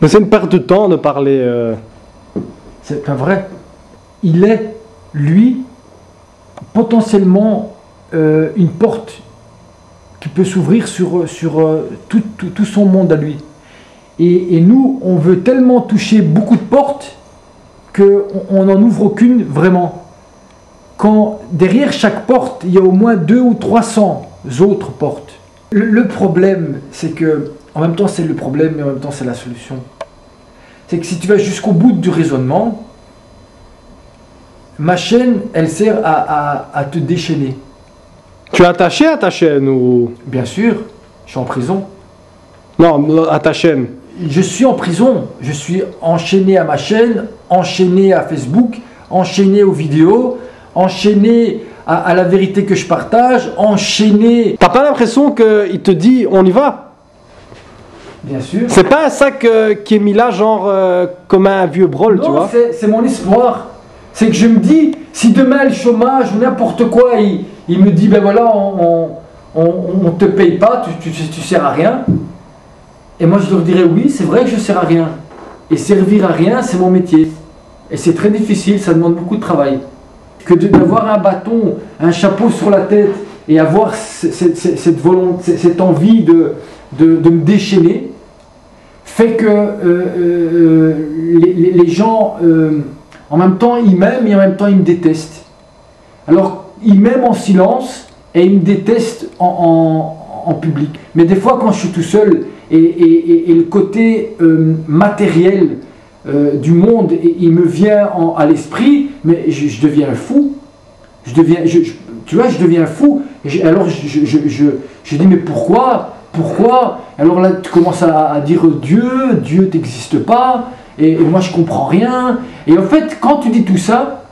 Mais c'est une perte de temps de parler. C'est pas vrai. Il est, lui, potentiellement une porte qui peut s'ouvrir sur tout son monde à lui. Et nous, on veut tellement toucher beaucoup de portes qu'on n'en ouvre aucune vraiment. Quand derrière chaque porte, il y a au moins 200 ou 300 autres portes. Le problème, c'est que, en même temps c'est le problème, mais en même temps c'est la solution. C'est que si tu vas jusqu'au bout du raisonnement, ma chaîne, elle sert à te déchaîner. Tu es attaché à ta chaîne ou... Bien sûr, je suis en prison. Non, à ta chaîne. Je suis en prison, je suis enchaîné à ma chaîne, enchaîné à Facebook, enchaîné aux vidéos, enchaîné à la vérité que je partage, enchaîné... T'as pas l'impression qu'il te dit on y va? Bien sûr. C'est pas un sac qui est mis là genre comme un vieux brol, tu vois? C'est mon espoir. C'est que je me dis, si demain le chômage ou n'importe quoi, il me dit ben voilà, on te paye pas, tu sers à rien. Et moi je leur dirais oui, c'est vrai que je sers à rien. Et servir à rien, c'est mon métier. Et c'est très difficile, ça demande beaucoup de travail. Que d'avoir un bâton, un chapeau sur la tête et avoir cette volonté, cette envie de me déchaîner, fait que les gens, en même temps, ils m'aiment et en même temps, ils me détestent. Alors, ils m'aiment en silence et ils me détestent en public. Mais des fois, quand je suis tout seul et le côté matériel du monde, il me vient à l'esprit, mais je deviens fou. Tu vois, je deviens fou. Alors, je dis, mais pourquoi? Alors là, tu commences à dire Dieu n'existe pas, et moi je comprends rien. Et en fait, quand tu dis tout ça,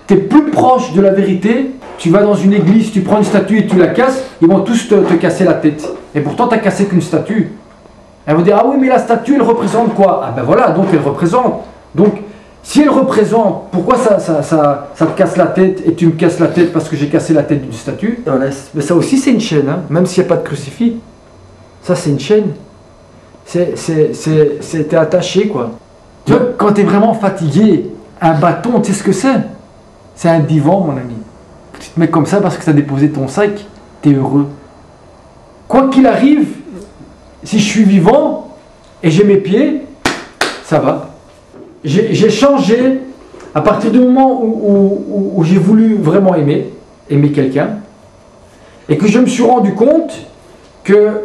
tu es plus proche de la vérité. Tu vas dans une église, tu prends une statue et tu la casses, ils vont tous te casser la tête. Et pourtant, tu n'as cassé qu'une statue. Elles vont dire, ah oui, mais la statue, elle représente quoi? Ah ben voilà, donc elle représente. Donc, si elle représente, pourquoi ça te casse la tête et tu me casses la tête parce que j'ai cassé la tête d'une statue? Mais ça aussi, c'est une chaîne, hein, même s'il n'y a pas de crucifix. Ça, c'est une chaîne. T'es attaché, quoi. Tu vois, quand tu es vraiment fatigué, un bâton, tu sais ce que c'est? C'est un divan, mon ami. Tu te mets comme ça parce que tu as déposé ton sac, tu es heureux. Quoi qu'il arrive, si je suis vivant et j'ai mes pieds, ça va. J'ai changé à partir du moment où j'ai voulu vraiment aimer quelqu'un, et que je me suis rendu compte que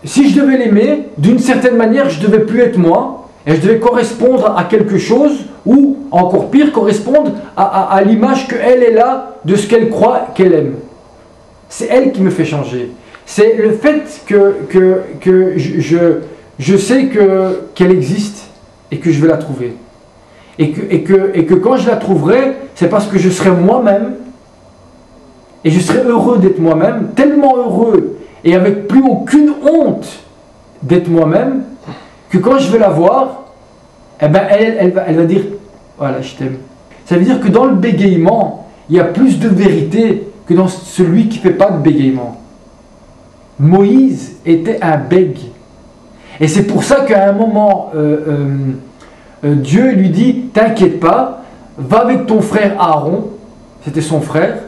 si je devais l'aimer, d'une certaine manière, je ne devais plus être moi, et je devais correspondre à quelque chose, ou encore pire, correspondre à l'image qu'elle est là de ce qu'elle croit qu'elle aime. C'est elle qui me fait changer. C'est le fait que je sais qu'elle existe et que je vais la trouver. Et que quand je la trouverai, c'est parce que je serai moi-même, et je serai heureux d'être moi-même, tellement heureux, et avec plus aucune honte d'être moi-même, que quand je vais la voir, eh ben elle va dire voilà, je t'aime. Ça veut dire que dans le bégaiement, il y a plus de vérité que dans celui qui ne fait pas de bégaiement. Moïse était un bègue. Et c'est pour ça qu'à un moment, Dieu lui dit, t'inquiète pas, va avec ton frère Aaron, c'était son frère,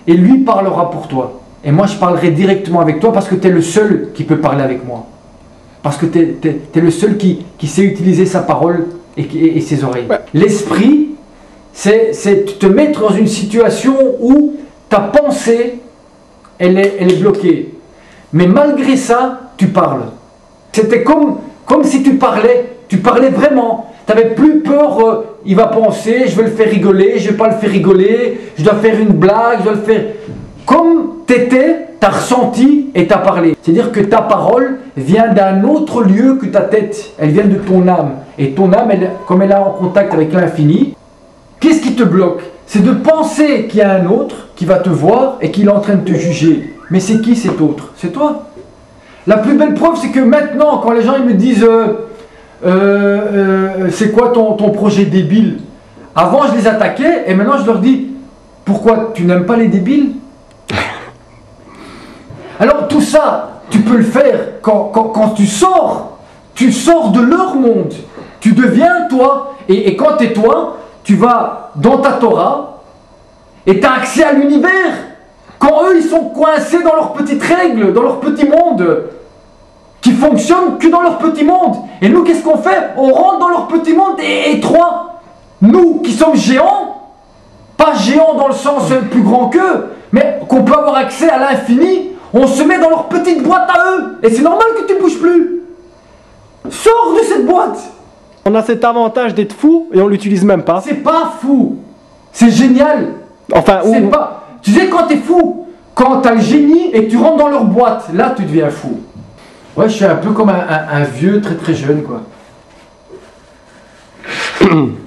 et lui parlera pour toi. Et moi, je parlerai directement avec toi parce que tu es le seul qui peut parler avec moi. Parce que tu es le seul qui sait utiliser sa parole et ses oreilles. Ouais. L'esprit, c'est te mettre dans une situation où ta pensée, elle est bloquée. Mais malgré ça, tu parles. C'était comme si tu parlais vraiment. Tu n'avais plus peur, il va penser, je vais le faire rigoler, je ne vais pas le faire rigoler, je dois faire une blague, je dois le faire... Comme t'étais, t'as ressenti et t'as parlé. C'est-à-dire que ta parole vient d'un autre lieu que ta tête. Elle vient de ton âme. Et ton âme, comme elle est en contact avec l'infini, qu'est-ce qui te bloque? C'est de penser qu'il y a un autre qui va te voir et qu'il est en train de te juger. Mais c'est qui cet autre? C'est toi. La plus belle preuve, c'est que maintenant, quand les gens ils me disent c'est quoi ton projet débile? Avant, je les attaquais et maintenant, je leur dis pourquoi tu n'aimes pas les débiles? Alors tout ça, tu peux le faire quand tu sors Tu sors de leur monde. Tu deviens toi. Et quand tu es toi, tu vas dans ta Torah et tu as accès à l'univers. Quand eux, ils sont coincés dans leurs petites règles, dans leur petit monde, qui fonctionnent que dans leur petit monde. Et nous, qu'est-ce qu'on fait? On rentre dans leur petit monde et étroit. Nous, qui sommes géants, pas géants dans le sens plus grand qu'eux, mais qu'on peut avoir accès à l'infini, on se met dans leur petite boîte à eux. Et c'est normal que tu ne bouges plus. Sors de cette boîte. On a cet avantage d'être fou et on l'utilise même pas. C'est pas fou. C'est génial. Enfin, C'est pas... Tu sais, quand t'es fou, quand t'as le génie et que tu rentres dans leur boîte, là, tu deviens fou. Ouais, je suis un peu comme un vieux très très jeune, quoi.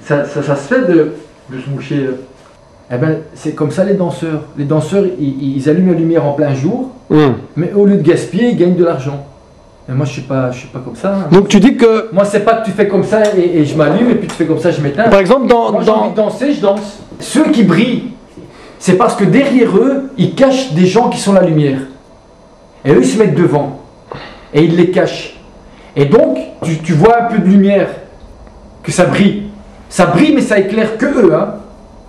ça se fait de se moucher. Eh ben, c'est comme ça les danseurs. Les danseurs, ils allument la lumière en plein jour, mais au lieu de gaspiller, ils gagnent de l'argent. Et moi, je suis pas comme ça. Hein. Donc tu dis que... Moi, c'est pas que tu fais comme ça et je m'allume, et puis tu fais comme ça, je m'éteins. Par exemple, Moi, j'ai envie de danser, je danse. Ceux qui brillent, c'est parce que derrière eux, ils cachent des gens qui sont la lumière. Et eux, ils se mettent devant. Et ils les cachent. Et donc, tu vois un peu de lumière, que ça brille. Ça brille, mais ça éclaire que eux. Hein.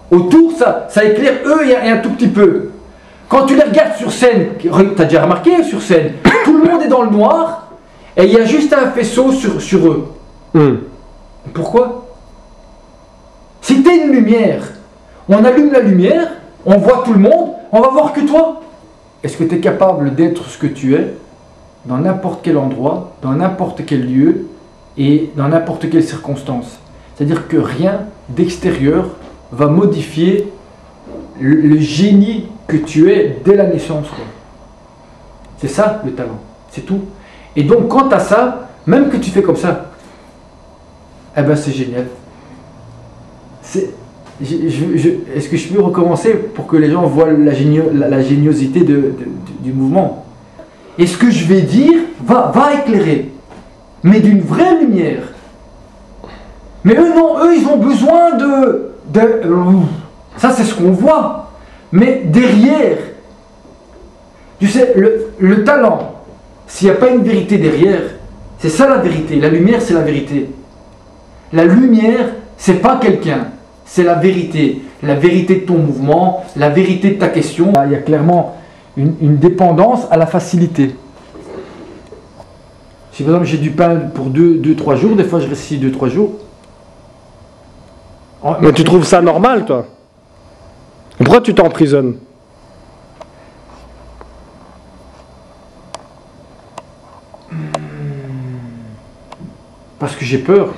Autour, ça éclaire eux et un tout petit peu. Quand tu les regardes sur scène, tu as déjà remarqué sur scène, tout le monde est dans le noir, et il y a juste un faisceau sur eux. Pourquoi? Si tu es une lumière, on allume la lumière, on voit tout le monde, on va voir que toi. Est-ce que tu es capable d'être ce que tu es dans n'importe quel endroit, dans n'importe quel lieu et dans n'importe quelle circonstance? C'est-à-dire que rien d'extérieur va modifier le génie que tu es dès la naissance. C'est ça le talent, c'est tout. Et donc quand tu as ça, même que tu fais comme ça, eh ben c'est génial. Est-ce que je peux recommencer pour que les gens voient la géniosité du mouvement? Et ce que je vais dire va éclairer, mais d'une vraie lumière. Mais eux non, eux ils ont besoin ça c'est ce qu'on voit. Mais derrière, tu sais, le talent, s'il n'y a pas une vérité derrière, c'est ça la vérité. La lumière, c'est la vérité. La lumière, c'est pas quelqu'un, c'est la vérité. La vérité de ton mouvement, la vérité de ta question. Il y a clairement une dépendance à la facilité. Si par exemple j'ai du pain pour 2-3 jours, des fois je reste ici 2-3 jours. Mais tu trouves ça normal, toi? Pourquoi tu t'emprisonnes? Parce que j'ai peur.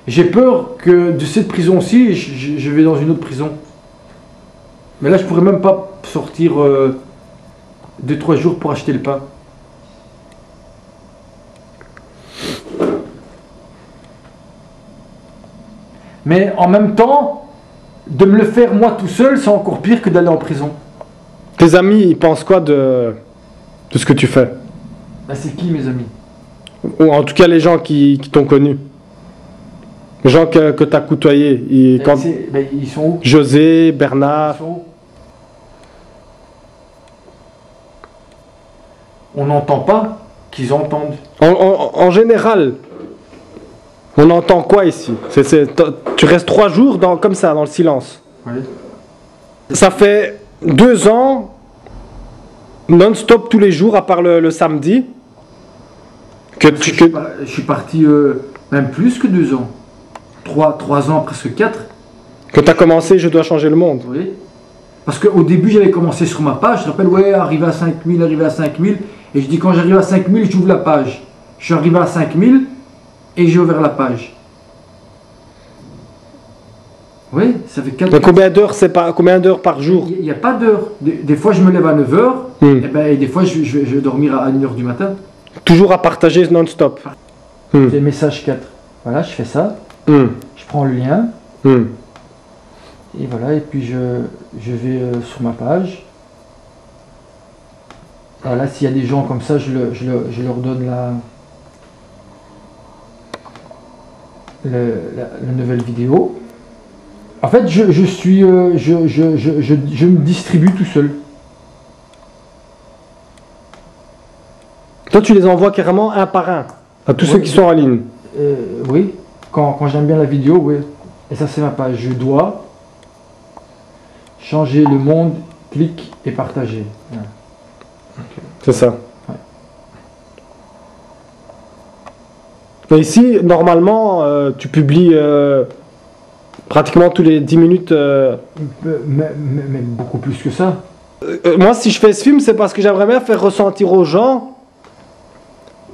J'ai peur que de cette prison-ci, je vais dans une autre prison. Mais là, je pourrais même pas sortir 2-3 jours pour acheter le pain. Mais en même temps, de me le faire moi tout seul, c'est encore pire que d'aller en prison. Tes amis, ils pensent quoi de ce que tu fais? Ben, c'est qui mes amis? Ou en tout cas les gens qui t'ont connu. Les gens que tu as côtoyés. Ils sont où? José, Bernard. Ils sont où? On n'entend pas qu'ils entendent. En général, on entend quoi ici? Tu restes 3 jours comme ça, dans le silence. Oui. Ça fait 2 ans, non-stop tous les jours, à part le samedi. Je suis parti même plus que 2 ans. 3 ans, presque 4. Que tu as commencé, je dois changer le monde. Oui. Parce qu'au début, j'avais commencé sur ma page. Je rappelle, ouais, arrivé à 5000, arrivé à 5000. Et je dis, quand j'arrive à 5000, j'ouvre la page. Je suis arrivé à 5000 et j'ai ouvert la page. Oui, ça fait 4 ans. Combien d'heures par jour? Il n'y a pas d'heure. Des fois, je me lève à 9h. Et des fois, je vais dormir à 1h du matin. Toujours à partager non-stop. C'est le message 4. Voilà, je fais ça. Je prends le lien. Et voilà, et puis je vais sur ma page. Voilà, s'il y a des gens comme ça, je leur donne la nouvelle vidéo. En fait, je me distribue tout seul. Toi, tu les envoies carrément un par un. À tous Oui, ceux qui sont en ligne. Oui, quand j'aime bien la vidéo, oui. Et ça c'est ma page. Je dois changer le monde, clique et partager. Ouais. C'est ça. Ouais. Et ici, normalement, tu publies pratiquement tous les 10 minutes. Mais beaucoup plus que ça. Moi, si je fais ce film, c'est parce que j'aimerais bien faire ressentir aux gens,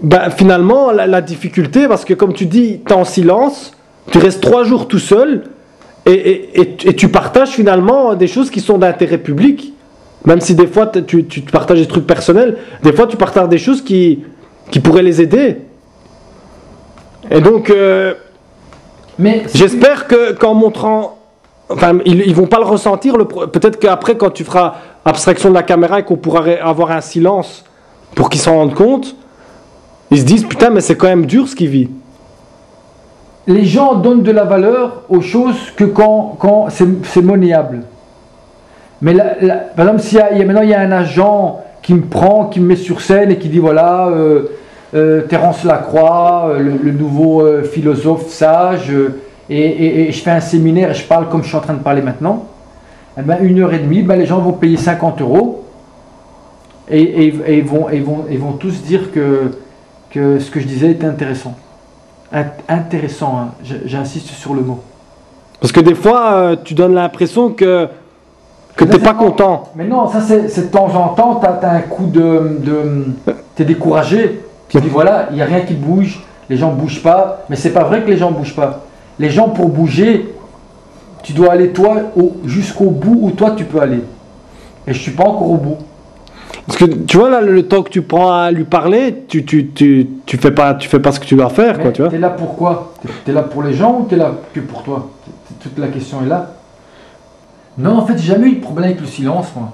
ben, finalement, la difficulté, parce que comme tu dis, tu es en silence, tu restes 3 jours tout seul, et tu partages finalement des choses qui sont d'intérêt public. Même si des fois, tu partages des trucs personnels, des fois, tu partages des choses qui pourraient les aider. Et donc, Mais j'espère qu'en montrant... Enfin, ils vont pas le ressentir. Peut-être qu'après, quand tu feras abstraction de la caméra et qu'on pourra avoir un silence pour qu'ils s'en rendent compte, ils se disent, putain, mais c'est quand même dur ce qu'ils vivent. les gens donnent de la valeur aux choses que quand c'est monnayable. Mais par exemple, maintenant il y a un agent qui me prend, qui me met sur scène et qui dit voilà, Terence Lacroix, le nouveau philosophe sage, et je fais un séminaire et je parle comme je suis en train de parler maintenant, eh ben, 1h30, ben, les gens vont payer 50 € et ils vont tous dire que ce que je disais était intéressant. Intéressant, hein. J'insiste sur le mot. Parce que des fois, tu donnes l'impression que tu n'es pas content. Mais non, ça c'est de temps en temps, tu as un coup tu es découragé. Tu dis voilà, il n'y a rien qui bouge, les gens ne bougent pas. Mais c'est pas vrai que les gens ne bougent pas. Les gens, pour bouger, tu dois aller toi jusqu'au bout où toi tu peux aller. Et je ne suis pas encore au bout. Parce que tu vois là, le temps que tu prends à lui parler, tu fais pas ce que tu dois faire, quoi, tu vois. T'es là pour quoi? T'es là pour les gens ou t'es là que pour toi? Toute la question est là. Non, en fait, j'ai jamais eu de problème avec le silence, moi.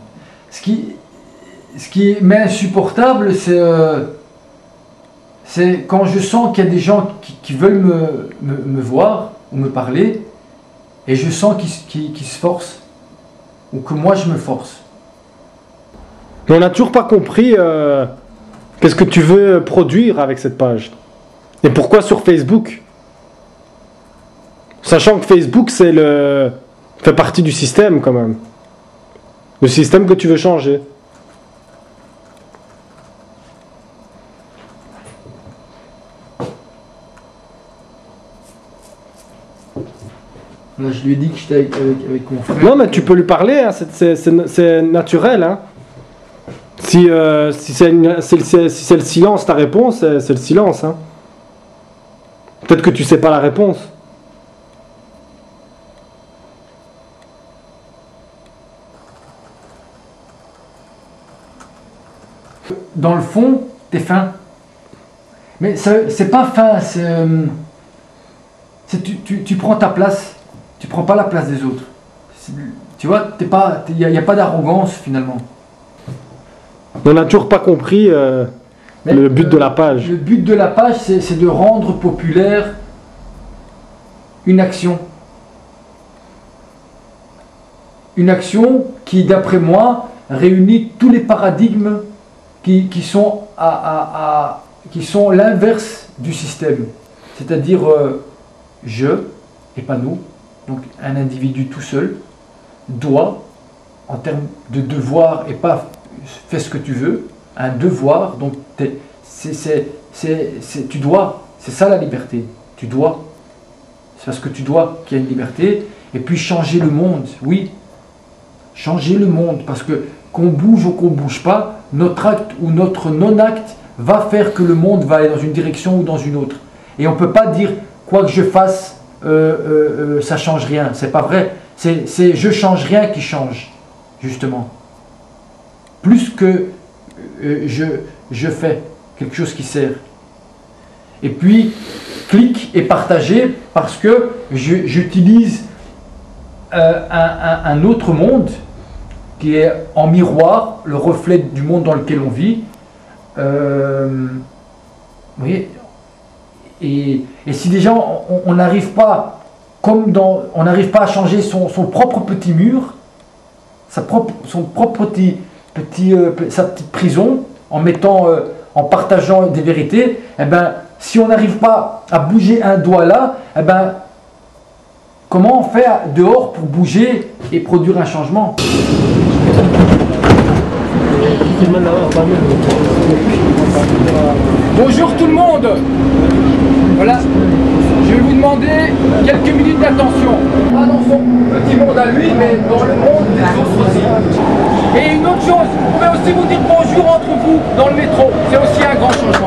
Ce qui m'est insupportable, c'est quand je sens qu'il y a des gens qui veulent me voir ou me parler, et je sens qu'ils se forcent, ou que moi je me force. Mais on n'a toujours pas compris qu'est-ce que tu veux produire avec cette page. Et pourquoi sur Facebook? Sachant que Facebook, fait partie du système quand même. Le système que tu veux changer. Là, je lui ai dit que j'étais avec mon frère. Non, mais tu peux lui parler, hein, c'est naturel. Hein. Si c'est le silence, ta réponse, c'est le silence. Hein. Peut-être que tu sais pas la réponse. Dans le fond, t'es faim. Mais c'est pas faim, tu prends ta place. Tu prends pas la place des autres. Tu vois, il n'y a pas d'arrogance finalement. On n'a toujours pas compris le but de la page. Le but de la page, c'est de rendre populaire une action. Une action qui, d'après moi, réunit tous les paradigmes qui sont l'inverse du système. C'est-à-dire je et pas nous. Donc un individu tout seul doit, en termes de devoir et pas fais ce que tu veux, un devoir, donc tu dois, c'est ça la liberté, tu dois, c'est parce que tu dois qu'il y a une liberté, et puis changer le monde, oui, changer le monde, parce que qu'on bouge ou qu'on bouge pas, notre acte ou notre non-acte va faire que le monde va aller dans une direction ou dans une autre, et on ne peut pas dire quoi que je fasse, ça change rien, c'est pas vrai, c'est je change rien qui change, justement. Plus que je fais quelque chose qui sert. Et puis, clique et partager parce que j'utilise un autre monde qui est en miroir, le reflet du monde dans lequel on vit. Vous voyez, et si déjà on n'arrive pas, on n'arrive pas à changer son propre petit mur, sa propre sa petite prison, en partageant des vérités, eh ben, Si on n'arrive pas à bouger un doigt là, eh ben, comment on fait dehors pour bouger et produire un changement? Bonjour tout le monde. Voilà, je vais vous demander quelques minutes d'attention. Pas dans son petit monde à lui, mais dans le monde des autres aussi. Et une autre chose, vous pouvez aussi vous dire bonjour entre vous dans le métro. C'est aussi un grand changement.